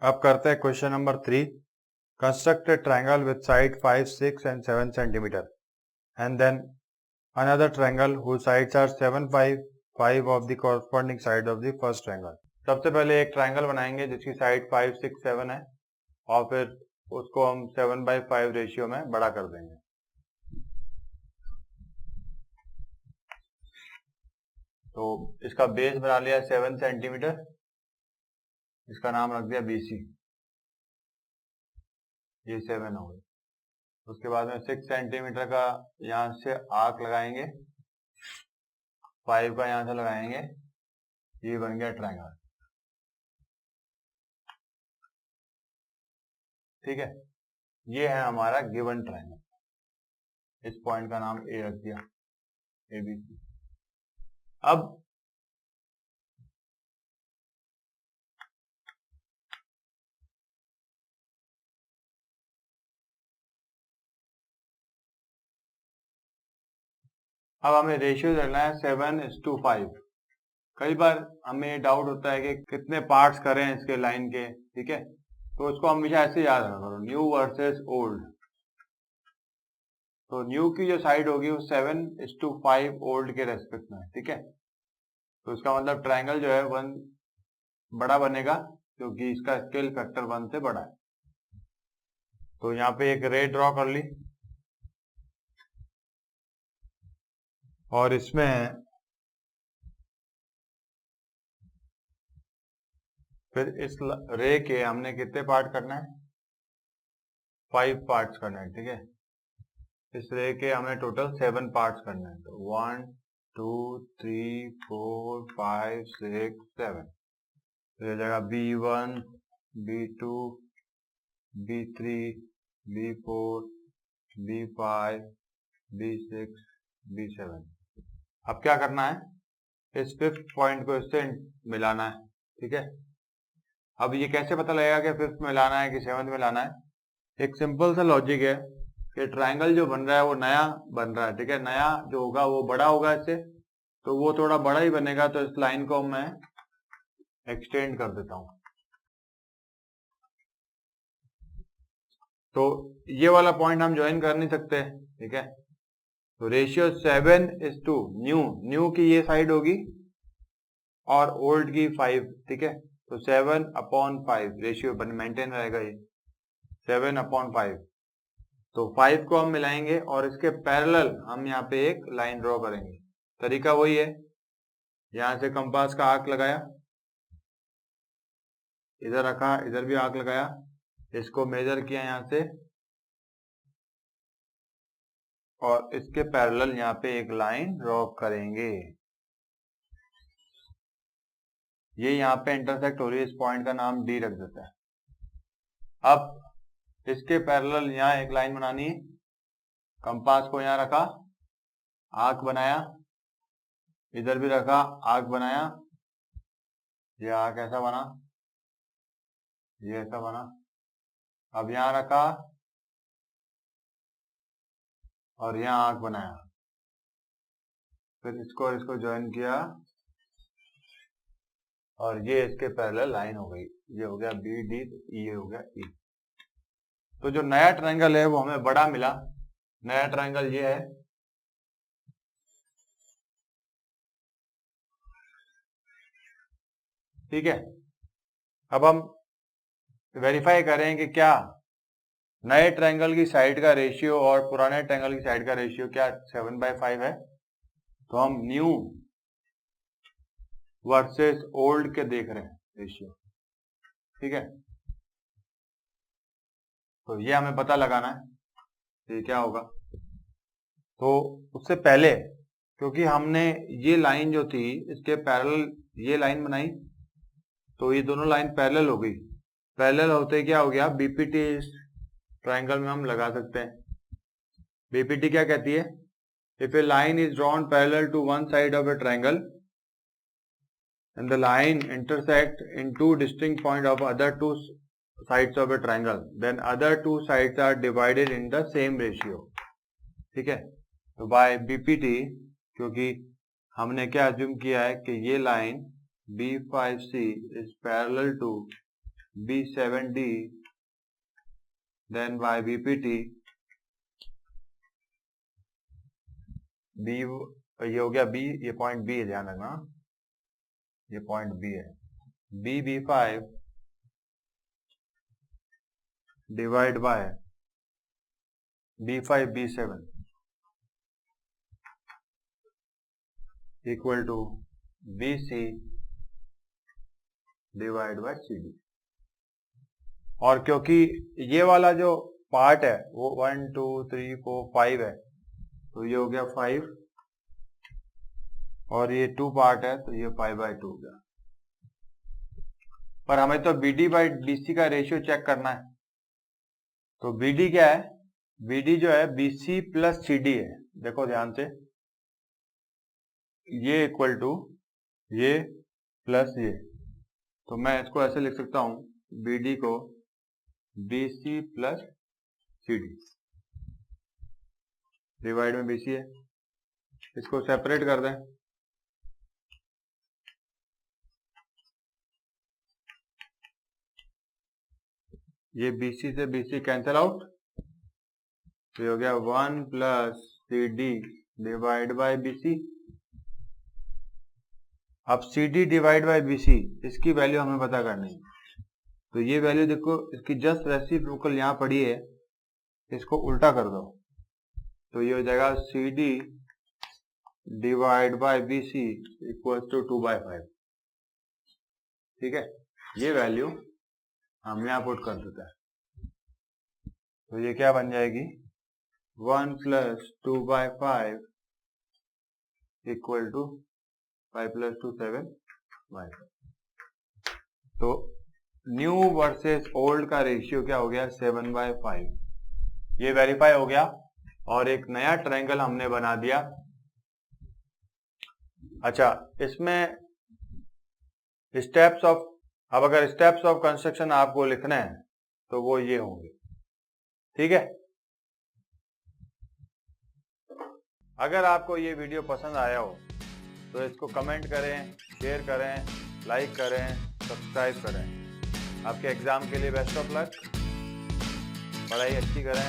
अब करते हैं question number 3. Construct a triangle with side 5, 6 and 7 centimeter and then another triangle whose sides are 7, 5 of the corresponding side of the first triangle. सबसे पहले एक triangle बनाएंगे जिसकी side 5, 6, 7 है और फिर उसको हम 7/5 रेशियो में बड़ा कर देंगे. तो इसका बेस बना लिया 7 सेंटीमीटर, इसका नाम रख दिया BC, ये 7 हो गई. उसके बाद में 6 सेंटीमीटर का यहाँ से आर्क लगाएंगे, 5 का यहाँ से लगाएंगे, ये बन गया ट्रायंगल. ठीक है, ये है हमारा गिवन ट्रायंगल. इस पॉइंट का नाम A रख दिया, ABC. अब हमें रेशियो करना है 7:5. कई बार हमें डाउट होता है कि कितने पार्ट्स करें इसके लाइन के. ठीक है, तो उसको हमेशा ऐसे याद रखा करो, न्यू वर्सेस ओल्ड. तो न्यू की जो साइड होगी वो 7:5 ओल्ड के रेस्पेक्ट में. ठीक है, तो इसका मतलब ट्रायंगल जो है 1 बड़ा बनेगा क्योंकि इसका स्केल फैक्टर 1 से बड़ा है. तो यहाँ पे एक रे ड्रॉ कर ली और इसमें फिर इस रे के हमने कितने पार्ट करना है, 5 पार्ट्स करना है. ठीक है, इस रे के हमें टोटल 7 पार्ट्स करना है. तो 1, 2, 3, 4, 5, 6, 7. तो ये जगह B1, B2, B3, B4, B5, B6, B7. अब क्या करना है, इस 5th पॉइंट को इससे मिलाना है. ठीक है, अब ये कैसे पता लगेगा कि 5th में लाना है कि 7th में लाना है. एक सिंपल सा लॉजिक है कि ट्रायंगल जो बन रहा है वो नया बन रहा है. ठीक है, नया जो होगा वो बड़ा होगा इससे, तो वो थोड़ा बड़ा ही बनेगा. तो इस लाइन को मैं एक्सटेंड कर देता हूं. तो ये वाला पॉइंट हम ज्वाइन कर नहीं सकते. ठीक है, तो रेशियो 7:2 न्यू की ये साइड होगी और ओल्ड की 5. ठीक है, तो 7/5 रेशियो मेंटेन रहेगा, ये 7/5. तो 5 को हम मिलाएंगे और इसके पैरेलल हम यहाँ पे एक लाइन ड्रॉ करेंगे. तरीका वही है, यहां से कंपास का आर्क लगाया, इधर रखा, इधर भी आर्क लगाया, इसको मेजर किया यहां से और इसके पैरेलल यहाँ पे एक लाइन ड्रॉ करेंगे. ये यहाँ पे इंटरसेक्ट हो रही है, इस पॉइंट का नाम D रख देता है. अब इसके पैरेलल यहाँ एक लाइन बनानी है, कंपास को यहाँ रखा, आर्क बनाया, इधर भी रखा, आर्क बनाया, ये आर्क ऐसा बना, ये ऐसा बना. अब यहाँ रखा और यहाँ आर्क बनाया, फिर इसको और इसको ज्वाइन किया और ये इसके पैरेलल लाइन हो गई. ये हो गया BD, ये हो गया E. तो जो नया ट्रायंगल है वो हमें बड़ा मिला. नया ट्रायंगल ये है. ठीक है, अब हम वेरीफाई करें कि क्या नए ट्रायंगल की साइड का रेशियो और पुराने ट्रायंगल की साइड का रेशियो क्या 7/5 है. तो हम न्यू वर्सेस ओल्ड के देख रहे हैं रेशियो. ठीक है, तो ये हमें पता लगाना है ये क्या होगा. तो उससे पहले क्योंकि हमने ये लाइन जो थी इसके पैरेलल ये लाइन बनाई, तो ये दोनों लाइन पैरेलल हो गई. पैरेलल होते क्या हो गया, BPT इस ट्रायंगल में हम लगा सकते हैं. BPT क्या कहती है, if a line is drawn parallel to one side of a triangle and the line intersect in two distinct points of other two sides of a triangle, then other two sides are divided in the same ratio. ठीक है, तो by BPT क्योंकि हमने क्या assume किया है कि ये line B5C is parallel to B7D, then by BPT, B ये हो गया B, ये पॉइंट B है, ध्यान रखना ये पॉइंट B है, B5 divide by B5 B7 equal to BC divide by CD। और क्योंकि ये वाला जो पार्ट है वो 1 2 3 4 5 है, तो ये हो गया 5, और ये 2 पार्ट है तो ये 5/2 हो गया। पर हमें तो BD बाई BC का रेशियो चेक करना है, तो BD क्या है, BD जो है BC प्लस CD है। देखो ध्यान से, ये इक्वल टू ये प्लस ये, तो मैं इसको ऐसे लिख सकता हूं, BD को BC प्लस CD डिवाइड में BC है, इसको सेपरेट कर दें, ये BC से BC कैंसिल आउट, तो हो गया 1 plus CD divide by BC। अब CD डिवाइड बाय BC, इसकी वैल्यू हमें पता करनी है, तो ये वैल्यू देखो, इसकी जस्ट रेसिप्रोकल यहाँ पड़ी है, इसको उल्टा कर दो, तो ये हो जाएगा CD divide by BC equals to 2/5। ठीक है, ये वैल्यू हम यहाँ पुट कर देते हैं, तो ये क्या बन जाएगी, 1 प्लस 2/5 इक्वल टू 5 प्लस 2 7/5। तो न्यू वर्सेस ओल्ड का रेशियो क्या हो गया, 7/5। ये वेरीफाई हो गया और एक नया ट्रायंगल हमने बना दिया। अच्छा, इसमें स्टेप्स ऑफ, अब अगर स्टेप्स ऑफ कंस्ट्रक्शन आपको लिखना है तो वो ये होंगे। ठीक है, अगर आपको ये वीडियो पसंद आया हो तो इसको कमेंट करें, शेयर करें, लाइक करें, सब्सक्राइब करें। आपके एग्जाम के लिए बेस्ट ऑफ लक, पढ़ाई अच्छी करें।